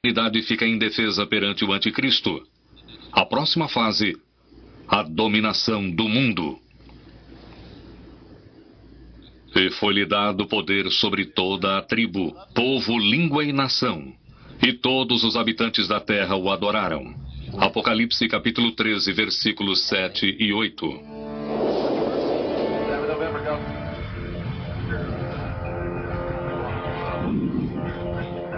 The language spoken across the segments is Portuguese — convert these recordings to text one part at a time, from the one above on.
humanidade fica indefesa perante o anticristo. A próxima fase, a dominação do mundo. E foi-lhe dado poder sobre toda a tribo, povo, língua e nação. E todos os habitantes da terra o adoraram. Apocalipse capítulo 13, versículos 7 e 8.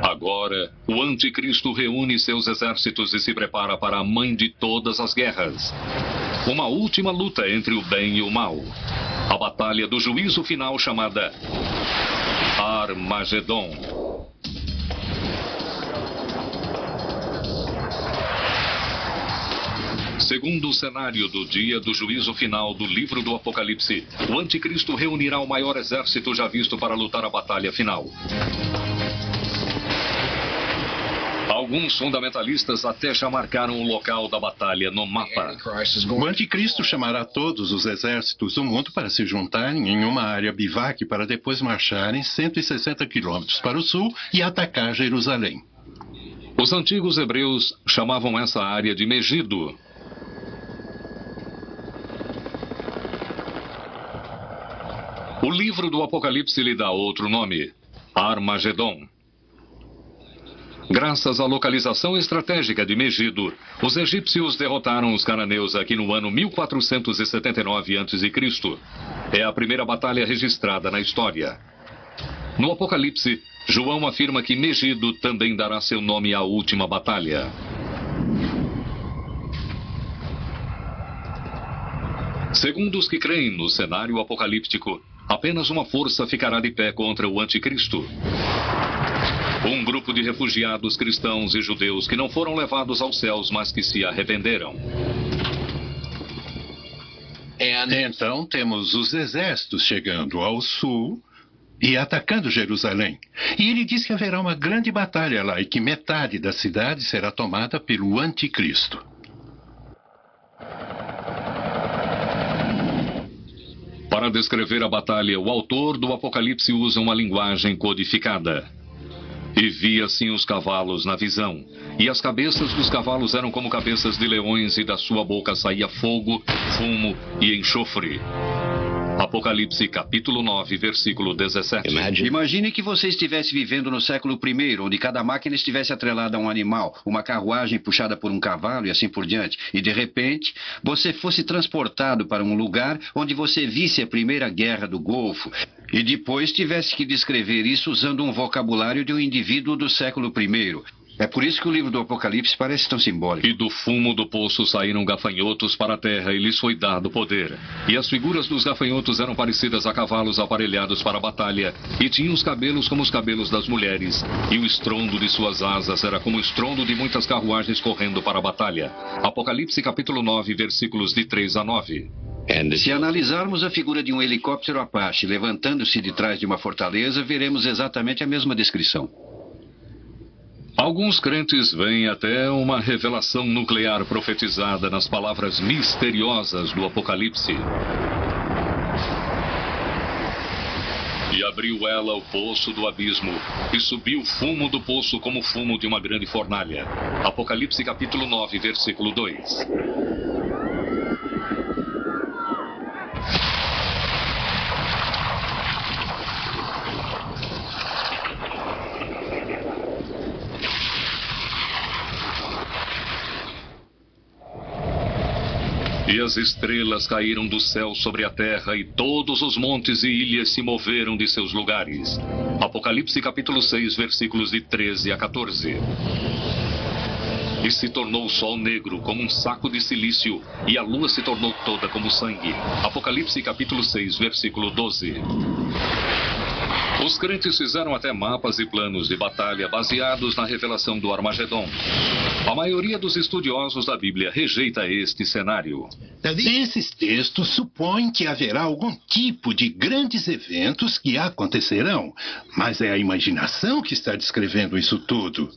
Agora, o anticristo reúne seus exércitos e se prepara para a mãe de todas as guerras. Uma última luta entre o bem e o mal. A batalha do juízo final chamada Armagedon. Segundo o cenário do dia do juízo final do livro do Apocalipse, o anticristo reunirá o maior exército já visto para lutar a batalha final. Alguns fundamentalistas até já marcaram o local da batalha no mapa. O anticristo chamará todos os exércitos do mundo para se juntarem em uma área bivac para depois marcharem 160 quilômetros para o sul e atacar Jerusalém. Os antigos hebreus chamavam essa área de Megido. O livro do Apocalipse lhe dá outro nome, Armagedon. Graças à localização estratégica de Megido, os egípcios derrotaram os cananeus aqui no ano 1479 a.C. É a primeira batalha registrada na história. No Apocalipse, João afirma que Megido também dará seu nome à última batalha. Segundo os que creem no cenário apocalíptico, apenas uma força ficará de pé contra o anticristo. Um grupo de refugiados cristãos e judeus que não foram levados aos céus, mas que se arrependeram. Então temos os exércitos chegando ao sul e atacando Jerusalém. E ele diz que haverá uma grande batalha lá e que metade da cidade será tomada pelo anticristo. Para descrever a batalha, o autor do Apocalipse usa uma linguagem codificada. E via assim os cavalos na visão, e as cabeças dos cavalos eram como cabeças de leões, e da sua boca saía fogo, fumo e enxofre. Apocalipse capítulo 9, versículo 17. Imagine que você estivesse vivendo no século I, onde cada máquina estivesse atrelada a um animal, uma carruagem puxada por um cavalo e assim por diante. E de repente, você fosse transportado para um lugar onde você visse a Primeira Guerra do Golfo. E depois tivesse que descrever isso usando um vocabulário de um indivíduo do século I. É por isso que o livro do Apocalipse parece tão simbólico. E do fumo do poço saíram gafanhotos para a terra, e lhes foi dado poder. E as figuras dos gafanhotos eram parecidas a cavalos aparelhados para a batalha, e tinham os cabelos como os cabelos das mulheres, e o estrondo de suas asas era como o estrondo de muitas carruagens correndo para a batalha. Apocalipse capítulo 9, versículos de 3 a 9. Se analisarmos a figura de um helicóptero Apache levantando-se de trás de uma fortaleza, veremos exatamente a mesma descrição. Alguns crentes veem até uma revelação nuclear profetizada nas palavras misteriosas do Apocalipse. E abriu ela o poço do abismo, e subiu o fumo do poço como o fumo de uma grande fornalha. Apocalipse capítulo 9, versículo 2. E as estrelas caíram do céu sobre a terra, e todos os montes e ilhas se moveram de seus lugares. Apocalipse capítulo 6, versículos de 13 a 14. E se tornou o sol negro como um saco de silício, e a lua se tornou toda como sangue. Apocalipse capítulo 6, versículo 12. Os crentes fizeram até mapas e planos de batalha baseados na revelação do Armagedon. A maioria dos estudiosos da Bíblia rejeita este cenário. Esses textos supõem que haverá algum tipo de grandes eventos que acontecerão, mas é a imaginação que está descrevendo isso tudo.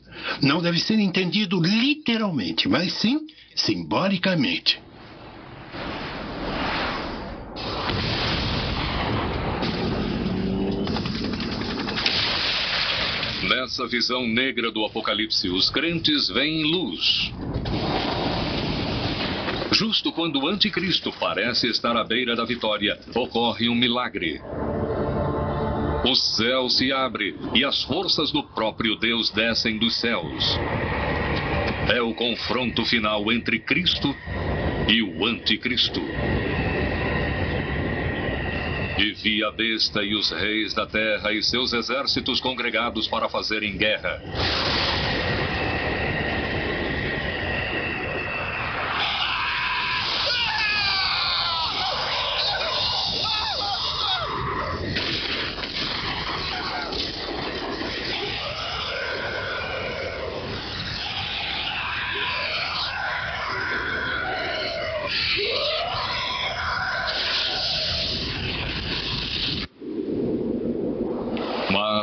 Não deve ser entendido literalmente, mas sim simbolicamente. Nessa visão negra do Apocalipse, os crentes veem luz. Justo quando o anticristo parece estar à beira da vitória, ocorre um milagre. O céu se abre e as forças do próprio Deus descem dos céus. É o confronto final entre Cristo e o anticristo. E vi a besta e os reis da terra e seus exércitos congregados para fazerem guerra.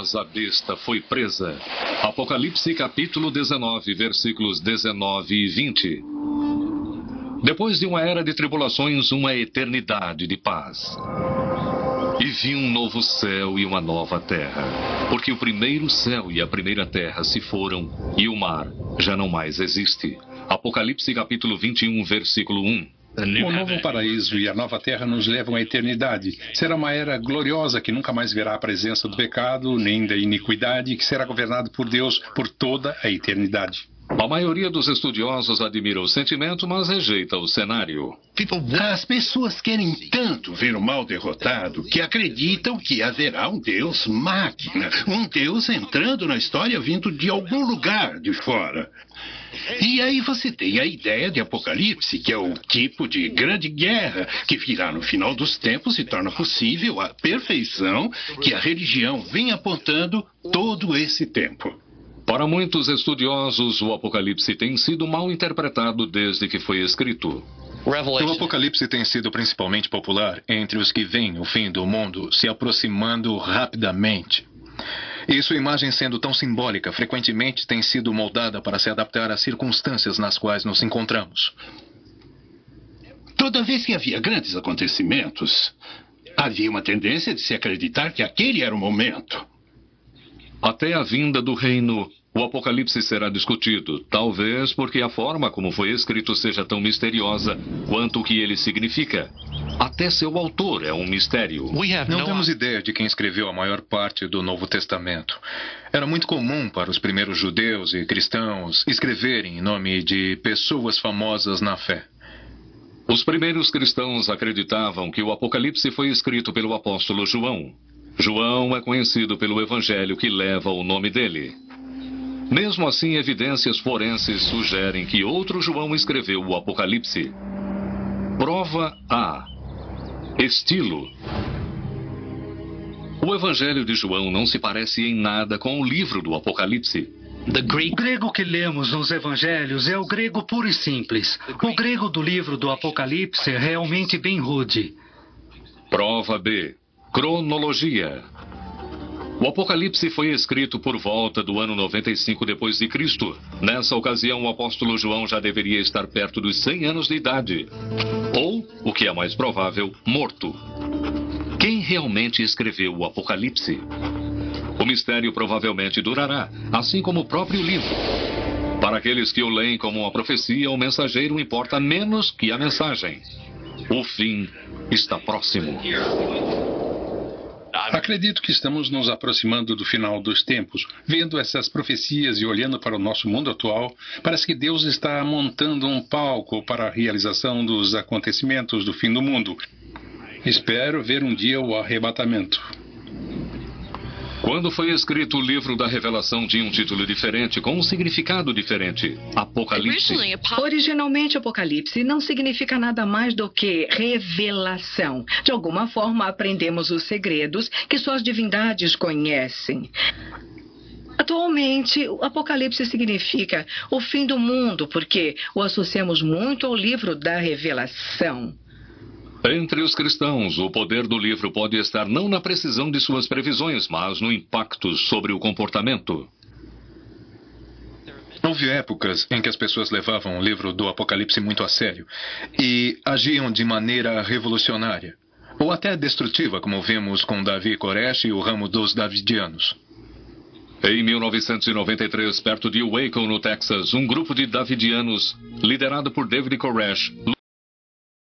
Mas a besta foi presa. Apocalipse capítulo 19, versículos 19 e 20. Depois de uma era de tribulações, uma eternidade de paz. E vi um novo céu e uma nova terra, porque o primeiro céu e a primeira terra se foram, e o mar já não mais existe. Apocalipse capítulo 21, versículo 1. O novo paraíso e a nova terra nos levam à eternidade. Será uma era gloriosa que nunca mais verá a presença do pecado, nem da iniquidade, que será governado por Deus por toda a eternidade. A maioria dos estudiosos admira o sentimento, mas rejeita o cenário. As pessoas querem tanto ver o mal derrotado que acreditam que haverá um Deus máquina, um Deus entrando na história vindo de algum lugar de fora. E aí você tem a ideia de Apocalipse, que é o tipo de grande guerra que virá no final dos tempos e torna possível a perfeição que a religião vem apontando todo esse tempo. Para muitos estudiosos, o Apocalipse tem sido mal interpretado desde que foi escrito. O Apocalipse tem sido principalmente popular entre os que veem o fim do mundo se aproximando rapidamente. E sua imagem, sendo tão simbólica, frequentemente tem sido moldada para se adaptar às circunstâncias nas quais nos encontramos. Toda vez que havia grandes acontecimentos, havia uma tendência de se acreditar que aquele era o momento. Até a vinda do reino, o Apocalipse será discutido, talvez porque a forma como foi escrito seja tão misteriosa quanto o que ele significa. Até seu autor é um mistério. Não temos ideia de quem escreveu a maior parte do Novo Testamento. Era muito comum para os primeiros judeus e cristãos escreverem em nome de pessoas famosas na fé. Os primeiros cristãos acreditavam que o Apocalipse foi escrito pelo apóstolo João. João é conhecido pelo evangelho que leva o nome dele. Mesmo assim, evidências forenses sugerem que outro João escreveu o Apocalipse. Prova A. Estilo. O evangelho de João não se parece em nada com o livro do Apocalipse. O grego que lemos nos evangelhos é o grego puro e simples. O grego do livro do Apocalipse é realmente bem rude. Prova B. Cronologia. O Apocalipse foi escrito por volta do ano 95 depois de Cristo. Nessa ocasião, o apóstolo João já deveria estar perto dos 100 anos de idade. Ou, o que é mais provável, morto. Quem realmente escreveu o Apocalipse? O mistério provavelmente durará, assim como o próprio livro. Para aqueles que o leem como uma profecia, o mensageiro importa menos que a mensagem. O fim está próximo. Acredito que estamos nos aproximando do final dos tempos. Vendo essas profecias e olhando para o nosso mundo atual, parece que Deus está montando um palco para a realização dos acontecimentos do fim do mundo. Espero ver um dia o arrebatamento. Quando foi escrito o livro da Revelação tinha um título diferente, com um significado diferente. Apocalipse. Originalmente, Apocalipse não significa nada mais do que revelação. De alguma forma, aprendemos os segredos que só as divindades conhecem. Atualmente, o Apocalipse significa o fim do mundo, porque o associamos muito ao livro da Revelação. Entre os cristãos, o poder do livro pode estar não na precisão de suas previsões, mas no impacto sobre o comportamento. Houve épocas em que as pessoas levavam o livro do Apocalipse muito a sério e agiam de maneira revolucionária, ou até destrutiva, como vemos com Davi e Coresh e o ramo dos davidianos. Em 1993, perto de Waco, no Texas, um grupo de davidianos, liderado por David Koresh,